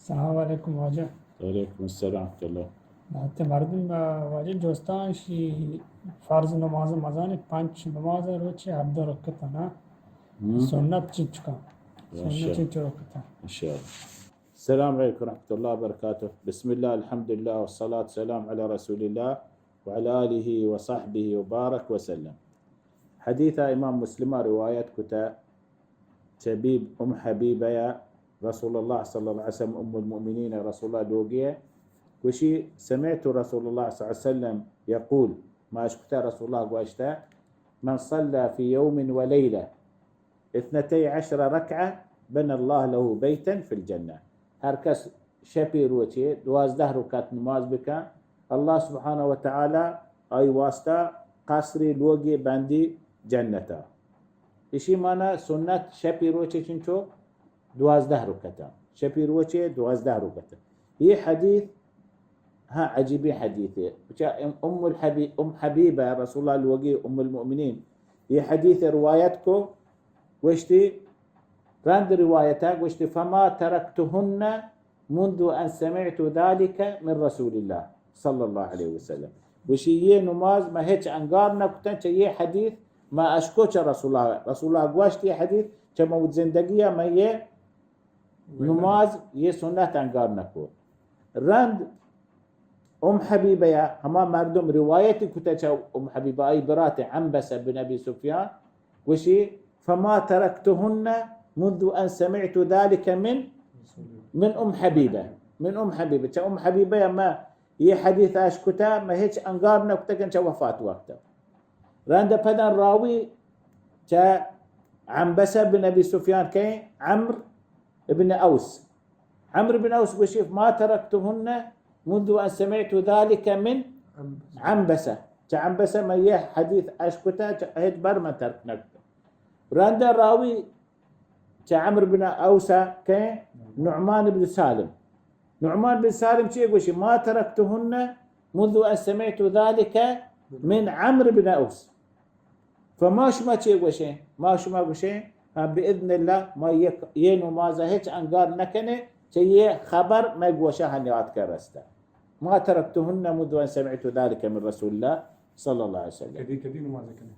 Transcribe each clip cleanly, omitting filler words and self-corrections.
السلام عليكم واجه. وعليكم السلام ورحمة الله. حتى مردم واجه جوستان شي فرض نماز مزاني پنج نماز روچه عبد ركتنا سنت چيچكا ما سنت شاء الله. چيچ ركتا. إن شاء الله. السلام عليكم ورحمة الله وبركاته. بسم الله الحمد لله والصلاة والسلام على رسول الله وعلى آله وصحبه وبارك وسلم. حديث إمام مسلم رواية كتا شبيب حبيبة يا رسول الله صلى الله عليه وسلم المؤمنين رسول الله دوقية وشي سمعت رسول الله صلى الله عليه وسلم يقول ما أشكتا رسول الله واشتا من صلى في يوم وليلة 12 ركعة بنى الله له بيتا في الجنة. هركس شبير وشي 12 ركعة نماز بك الله سبحانه وتعالى أي واسطة قصري لوجي باندي جنته. إشي مانا سنة شبير وشي چنچو 12 ركعة شبير وشي 12 ركعة. هي حديث ها عجيبي حديثي أم حبيبة رسول الله الوقي أم المؤمنين. هي حديث روايتكو وشتي راند روايتك وشتي فما تركتهن منذ أن سمعت ذلك من رسول الله صلى الله عليه وسلم. وشي نماز ما هيك أنقارنا كتن هي حديث ما أشكوش رسول الله قواشتي حديث كما زندقية ما هي نماز يه سنة أنقارنا كو راند حبيبة يا هما مردم روايتي كتن حبيبة أي براتي عنبسة بن أبي سفيان وشي فما تركتهن منذ أن سمعت ذلك من حبيبة من حبيبة حبيبة ما هي حديث أشكتا ما هيك أنقارنا كتا كان وفاة وقتها راند بدن راوي عنبسة بن أبي سفيان كي عمرو بن أوس وشيف ما تركتهن منذ أن سمعت ذلك من عنبسة عنبسة ما هي حديث أشكتا هيك برما تركنا راند راوي عمرو بن أوس كي نعمان بن سالم شيء وشي ما تركتهن منذ أن سمعت ذلك من عمرو بن أوس. فما شما شيء وشي ما شما وشي بإذن الله ما ينو ما زهج أنقار نكنه شيء خبر ما يقوشها هنيات كرسته. ما تركتهن منذ أن سمعت ذلك من رسول الله صلى الله عليه وسلم. كدي نماز كنه.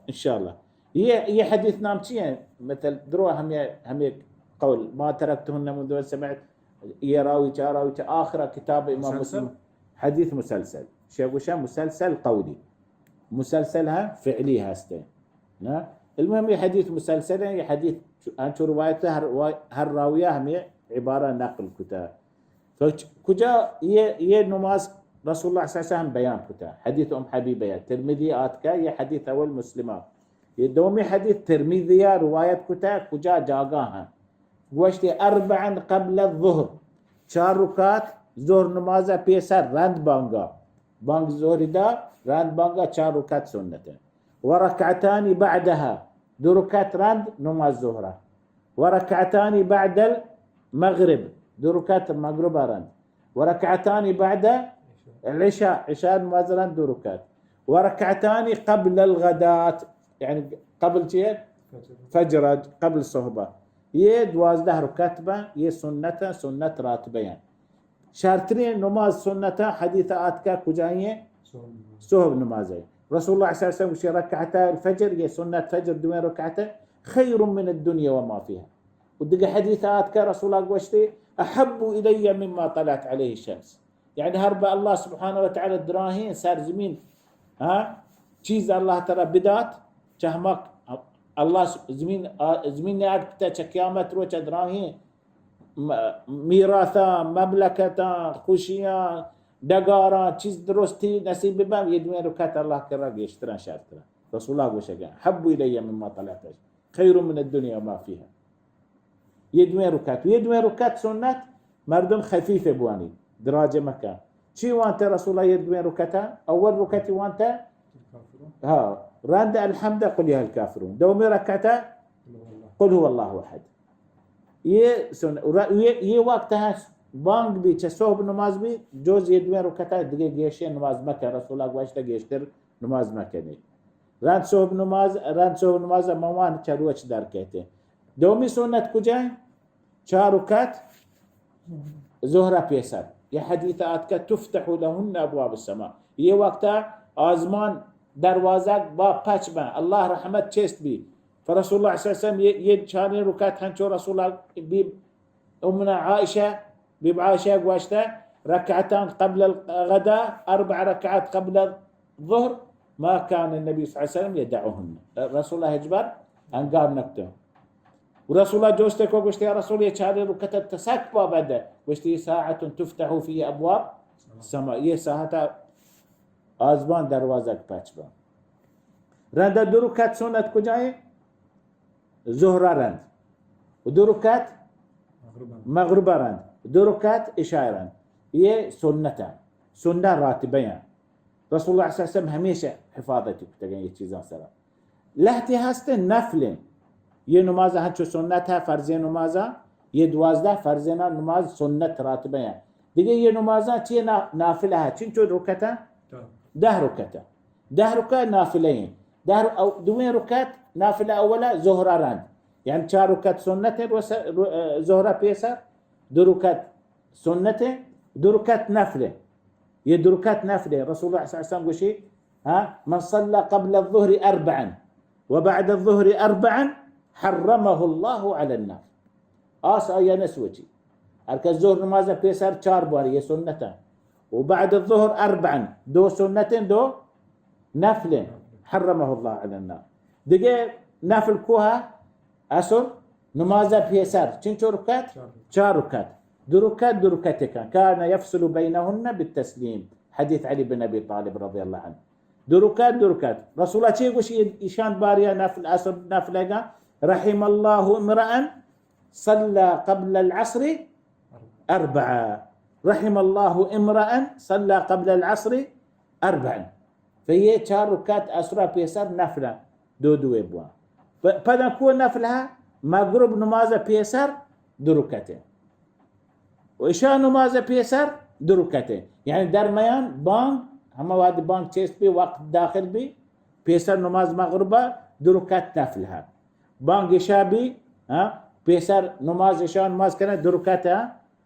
إن شاء الله. هي حديث نامتين مثل دروها هم قول ما تركتهن منذ أن سمعت راوي آخر كتاب إمام مسلم حديث مسلسل شيء مسلسل قولي مسلسلها فعلي هستين. المهم هي حديث مسلسل هي حديث أنت روايته هالراوية هم عبارة نقل كتاب. فكجا هي نماز رسول الله صلى الله عليه وسلم بيان كتاب حديث حبيبة ترمذي آتكا هي حديث أول مسلمات يدومي حديث ترمذي رواية كتاب كجا جاقاها وشتي 4 قبل الظهر 4 ركعات زور نمازة بيسر راند بانغ زوري دا راند بانغا 4 ركعات سنة وركعتان بعدها 2 ركعات راند نماز زهرة وركعتان بعد المغرب 2 ركعات المغرب راند وركعتان بعد عشاء نماز راند 2 ركعات وركعتان قبل الغداة يعني قبل شيء فجر قبل الصهبة يه 12 ركعتبه يه سنة راتبه يعني شارترين نماز سنة حديثاتك كجاية سهب نمازي رسول الله صلى الله عليه وسلم ركعتا الفجر يه سنة فجر 2 ركعته خير من الدنيا وما فيها ودق حديثاتك رسول الله وشتي أحب إلي مما طلعت عليه الشمس يعني هرب الله سبحانه وتعالى دراهين صار زمين چيز الله ترى بدات شهمك الله زمين نعد كتا قيامت روچ دراهين ميراثا مملكتا خوشيا دقارا چيز درستي نصيب بام يدوين ركعت الله كرا يشترى شارترا رسول الله وشجع حب إلي مما طلعت خير من الدنيا وما فيها يدوين ركعت سنة مردم خفيفة بواني دراجة مكان شي وانت رسول الله يدوين ركعتا أول ركعتي وانت راند الحمد قل يا الكافرون دومي ركعتا قل هو الله أحد ये वक्तها بانگ بی چه صبح نماز بی جوز یدوین رکعتا دیگه گیشه نماز مکه رسول الله گوشته گیشتر نماز مکنی رند صبح نماز موان چروچ در کهته دومی سنت کجای 4 رکعت زهرة بيسر يا حديثات تفتح لهن أبواب السماء يه وقتا آزمان دروازك با پچ با الله رحمت چست بي فرسول الله صلى الله عليه وسلم يجاني ركات هنچو رسول الله بيب أمنا عائشة بيب عائشة قواشتا ركعتان قبل الغداء 4 ركعات قبل الظهر ما كان النبي صلى الله عليه وسلم يدعوهن رسول الله يجبر أنقار نكته ورسول الله جوستك وقشت يا رسول يجاني ركتت تساك بابدا قشت ساعة تفتح فيه أبواب السماء يه ساعة آزمان دروازك پچ با رند 2 ركعت سنت کجای ظهر رند و 2 ركعت مغرب رند 2 ركعت عشاء رند یہ سنتا سنة راتبه رسول الله صلى الله عليه وسلم هميشه حفاظتك تگن یہ چیزاں سرا لہتی هست نفل یہ نماز ہنچو سنت ہے فرض نماز یہ 12 فرض نماز سنت راتبه ہیں دیگه یہ نماز چیه نافله ہے چنچو رکعت 10 ركعة 10 ركعة نافلين 2 ركعات نافلة أولى ظهر رند يعني 4 ركعات سنة ظهر بيسر 2 ركعات سنة 2 ركعات نافلة 2 ركعات نافلة رسول الله صلى الله عليه وسلم قال شيء من صلى قبل الظهر 4 وبعد الظهر 4 حرمه الله على النار يا نسوتي أركز الظهر نماز بيسر 4 بار هي سنة وبعد الظهر 4 2 سنة 2 نفل حرمه الله على النار دقي نفل كوها أسر نمازة بيسار چنچو ركات 4 ركات 2 ركات كان يفصل بينهن بالتسليم حديث علي بن أبي طالب رضي الله عنه 2 ركات رسول الله شيء يقول إشان باريا نفل أسر نفل رحم الله امرأ صلى قبل العصر 4 رحم الله امرأ صلى قبل العصر 4 فهي 4 ركعات أسرى بيسر نفلة 2 بوا فدا كو نفلها مغرب نمازة بيسر 2 ركعتين وإشاء نمازة بيسر 2 ركعتين يعني درميان بانك هم وادي بانك تشيست بي وقت داخل بي بيسر نماز مغربة 2 ركعات نفلها بانك إشاء بي بيسر نماز إشاء نماز كانت 2 ركعات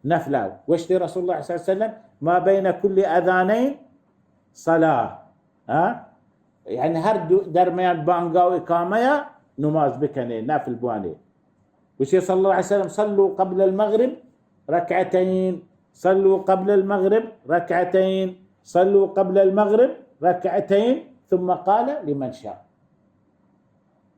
نفلة واشتي رسول الله صلى الله عليه وسلم ما بين كل أذانين صلاة يعني هر درميان بانقا وإقامة نماز بكني نافل بواني وشي صلى الله عليه وسلم صلوا قبل المغرب 2 صلوا قبل المغرب 2 صلوا قبل المغرب 2 ثم قال لمن شاء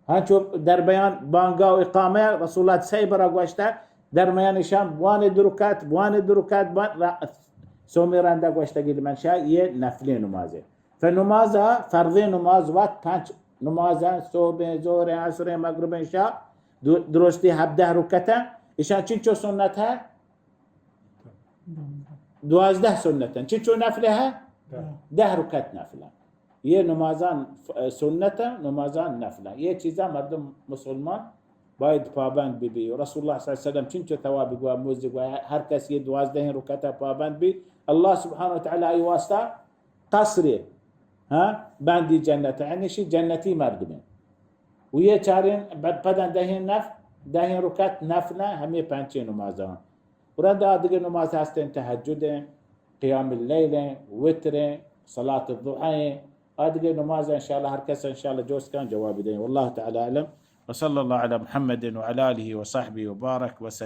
هانشوف دربيان بانقا وإقامة رسول الله سيبرا قواشتا درميان شام بوان 2 ركعات سوميران دا قواشتا قيل من شاء يه نفلين نمازه فنمازه فرضي نماز وقت 5 نمازه صبح ظهر عصر مغرب عشاء درستی 17 ركعة إشان چنچو سنتها 12 سنة چنچو نفلها 10 ركعة نفلة يه نمازان سنة نمازان نفلة يه چیزا مردم مسلمان باید پابند بی رسول الله صلی الله علیه و سلم چنچو ثوابی گویا موزی گویا هر کسی 12 رکعت پابند بی الله سبحانه وتعالى ای واسطه قصره بندی جنت یعنی شی جنتی مردمه و یه چارین بدن ده رکعت نفله همه 5 نمازان ورنده دیگه نماز هستن تهجد قيام الليل وتر صلاة الضحى دیگه نماز ان شاء الله هر کس ان شاء الله جوز كان جواب دين والله تعالى اعلم وصلى الله على محمد وعلى آله وصحبه وبارك وسلم